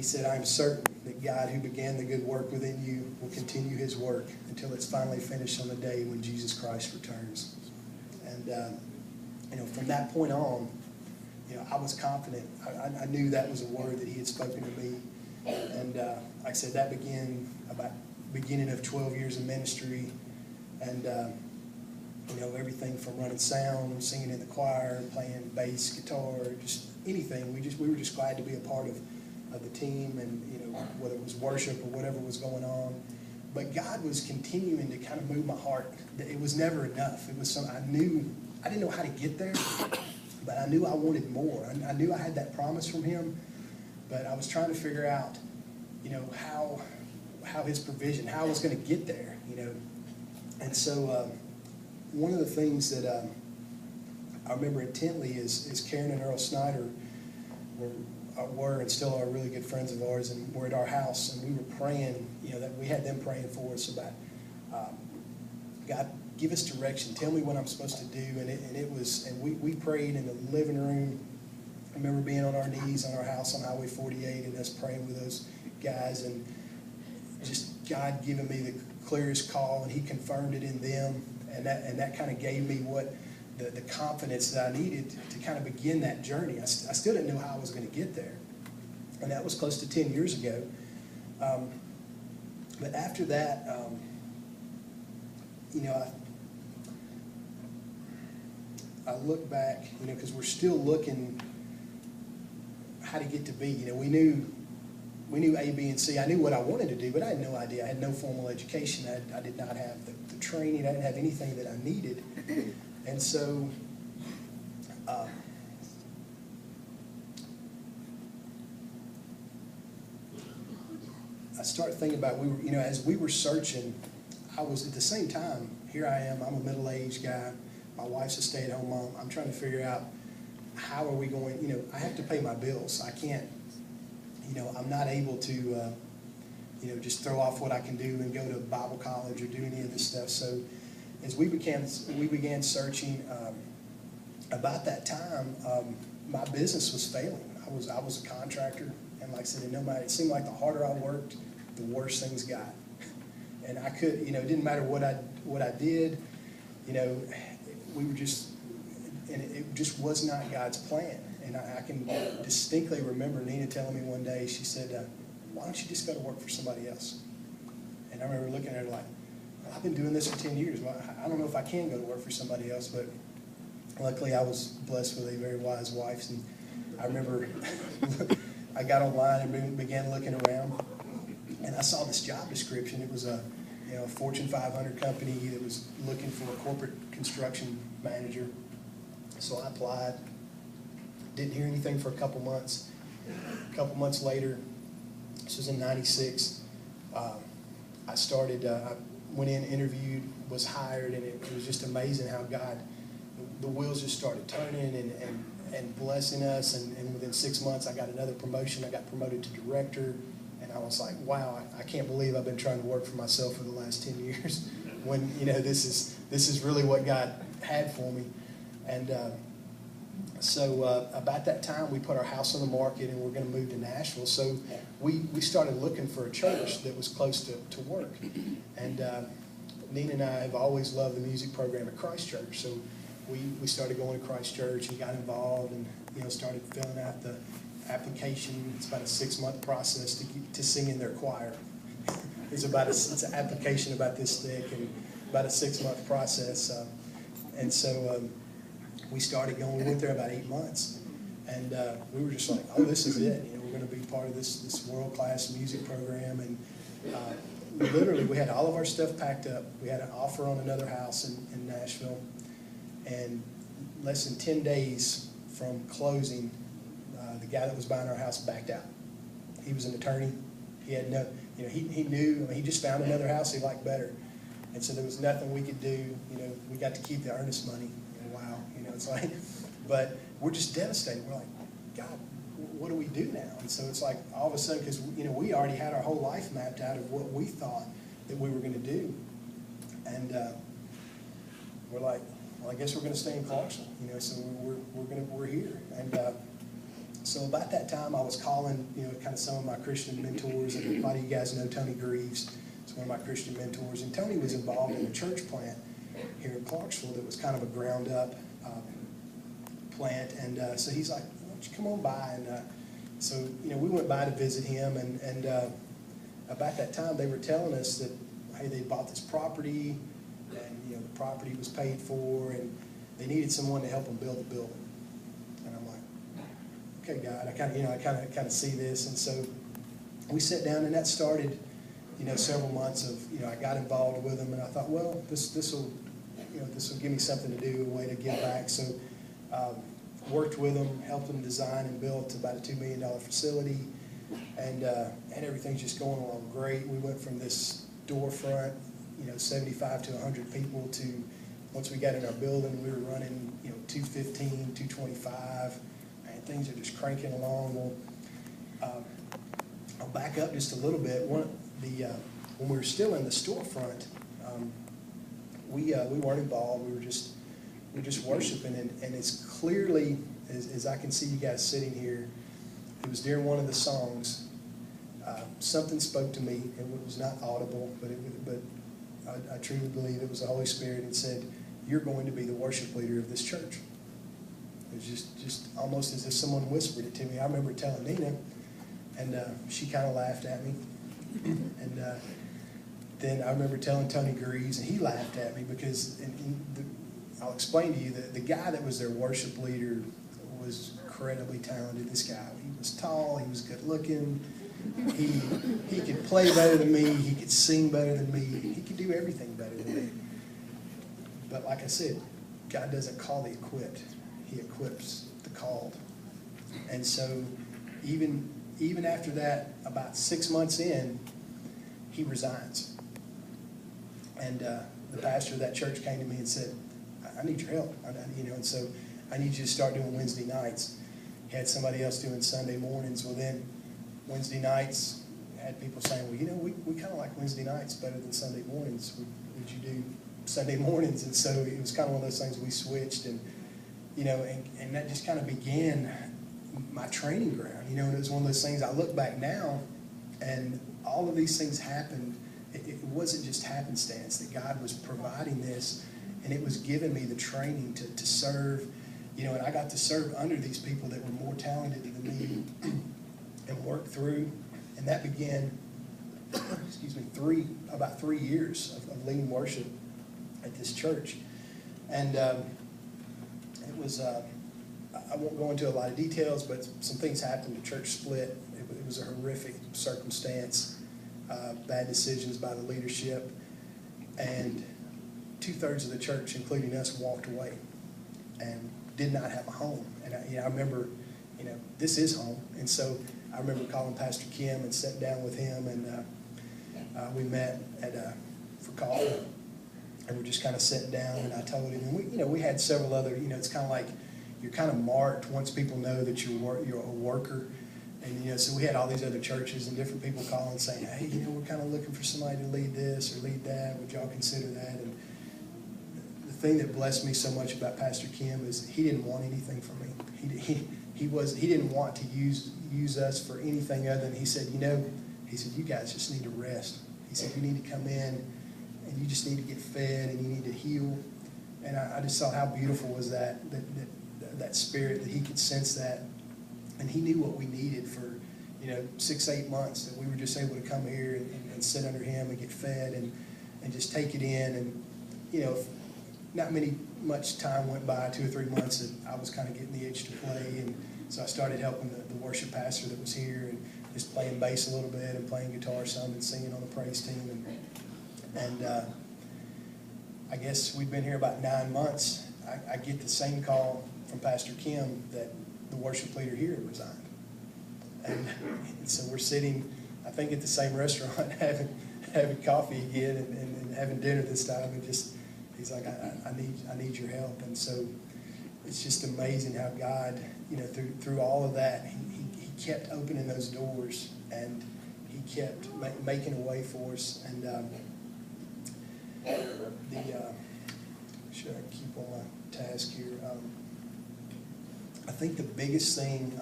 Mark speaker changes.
Speaker 1: said, "I am certain that God who began the good work within you will continue his work until it's finally finished on the day when Jesus Christ returns." And, from that point on, I was confident. I knew that was a word that he had spoken to me. And like I said, that began about beginning of 12 years of ministry. And, everything from running sound, singing in the choir, playing bass, guitar, just anything. We were just glad to be a part of the team, and whether it was worship or whatever was going on. But God was continuing to kind of move my heart. It was never enough. It was something I didn't know how to get there, but I knew I wanted more. I knew I had that promise from him, but I was trying to figure out, how his provision, how I was going to get there, And so one of the things that I remember intently is Karen and Earl Snyder were and still are really good friends of ours, and were at our house, and we were praying, that we had them praying for us about, God, give us direction, tell me what I'm supposed to do, and we prayed in the living room. I remember being on our knees on our house on Highway 48 and us praying with those guys, and just God giving me the clearest call, and he confirmed it in them, and that kind of gave me the confidence that I needed to kind of begin that journey. I still didn't know how I was going to get there, and that was close to 10 years ago. But after that, I look back, because we're still looking how to get to B. We knew A, B, and C. I knew what I wanted to do, but I had no idea. I had no formal education. I did not have the training. I didn't have anything that I needed. And so I started thinking about, as we were searching, I was at the same time, here I am, I'm a middle-aged guy. My wife's a stay-at-home mom. I'm trying to figure out how are we going, I have to pay my bills. I can't, I'm not able to, just throw off what I can do and go to Bible college or do any of this stuff. So as we began searching, about that time, my business was failing. I was a contractor, and like I said, it seemed like the harder I worked, the worse things got. And I could, it didn't matter what I did, we were just, and it just was not God's plan. And I can distinctly remember Nina telling me one day, she said, "Why don't you just go to work for somebody else?" And I remember looking at her like, "Well, I've been doing this for 10 years. Well, I don't know if I can go to work for somebody else," but luckily I was blessed with a very wise wife. And I remember I got online and began looking around, and I saw this job description. It was a Fortune 500 company that was looking for a corporate construction manager. So I applied. Didn't hear anything for a couple months. A couple months later, this was in '96, I started, I went in, interviewed, was hired, and it was just amazing how God, the wheels just started turning and blessing us, and within 6 months I got another promotion. I got promoted to director, and I was like, wow, I can't believe I've been trying to work for myself for the last 10 years when, this is really what God had for me. And so about that time, we put our house on the market, and we're going to move to Nashville. So we started looking for a church that was close to work. And Nina and I have always loved the music program at Christ Church. So we started going to Christ Church and got involved, and started filling out the application. It's about a 6-month process to sing in their choir. It's an application about this thick, and about a 6-month process. And so we started going. We went there about 8 months, and we were just like, oh, this is it. We're going to be part of this world-class music program. And literally, we had all of our stuff packed up. We had an offer on another house in Nashville, and less than 10 days from closing, the guy that was buying our house backed out. He was an attorney. He had no, he knew. He just found another house he liked better, and so there was nothing we could do. We got to keep the earnest money. Wow, it's like, but we're just devastated. We're like, God, what do we do now? And so it's like all of a sudden, because we already had our whole life mapped out of what we thought that we were going to do, and we're like, well, I guess we're going to stay in Clarksville. So we're here, and So about that time, I was calling, kind of some of my Christian mentors, and a lot of you guys know Tony Greaves. It's one of my Christian mentors, and Tony was involved in a church plant here in Clarksville that was kind of a ground-up plant, and so he's like, "Why don't you come on by?" And so we went by to visit him, and about that time, they were telling us that, hey, they bought this property, and the property was paid for, and they needed someone to help them build the building. And I'm like, okay, God, I kind of see this, and so we sat down, and that started, several months of, I got involved with them, and I thought, well, this will give me something to do, a way to give back. So worked with them, helped them design and build about a $2 million facility, and everything's just going along great. We went from this door front, 75 to 100 people, to once we got in our building, we were running, 215, 225, and things are just cranking along. Well, I'll back up just a little bit. When we were still in the storefront, we weren't involved. We were just worshiping, and it's clearly, as I can see you guys sitting here, it was during one of the songs. Something spoke to me. It was not audible, but I truly believe it was the Holy Spirit, and said, "You're going to be the worship leader of this church." It was just almost as if someone whispered it to me. I remember telling Nina, and she kind of laughed at me. And then I remember telling Tony Greaves, and he laughed at me because, I'll explain to you, that the guy that was their worship leader was incredibly talented. This guy, he was tall, he was good looking, he could play better than me, he could sing better than me, he could do everything better than me. But like I said, God doesn't call the equipped, he equips the called. And so even after that, about 6 months in, he resigns. And the pastor of that church came to me and said, "I need your help, and so I need you to start doing Wednesday nights." He had somebody else doing Sunday mornings. Well, then Wednesday nights, had people saying, "Well, we kind of like Wednesday nights better than Sunday mornings. Would you do Sunday mornings?" And so it was kind of one of those things we switched, and and that just kind of began my training ground. And it was one of those things. I look back now, and all of these things happened. It wasn't just happenstance that God was providing this, and it was giving me the training to serve. And I got to serve under these people that were more talented than me, and work through. And that began, about 3 years of leading worship at this church. And it was, I won't go into a lot of details, but some things happened. The church split. It was a horrific circumstance, bad decisions by the leadership, and 2/3 of the church, including us, walked away and did not have a home. And I remember, this is home. And so I remember calling Pastor Kim and sitting down with him, and we met for coffee, and we're just kind of sitting down, and I told him, and we had several other, it's kind of like you're kind of marked once people know that you're a worker. And so we had all these other churches and different people calling saying, "Hey, we're kind of looking for somebody to lead this or lead that. Would y'all consider that?" And the thing that blessed me so much about Pastor Kim is he didn't want anything from me. He didn't want to use us for anything other than, he said, you guys just need to rest. He said, you need to come in and you just need to get fed and you need to heal. And I just saw how beautiful was that spirit, that he could sense that. And he knew what we needed for, 6-8 months, that we were just able to come here and sit under him and get fed and just take it in. And, not much time went by, 2 or 3 months, that I was kind of getting the itch to play. And so I started helping the worship pastor that was here, and just playing bass a little bit and playing guitar some and singing on the praise team. And I guess we'd been here about 9 months. I get the same call from Pastor Kim that the worship leader here had resigned. And so we're sitting, I think, at the same restaurant having coffee again and having dinner this time, and just, he's like, I need your help. And so it's just amazing how God, through all of that, he kept opening those doors, and he kept making a way for us. And should I keep on my task here? I think the biggest thing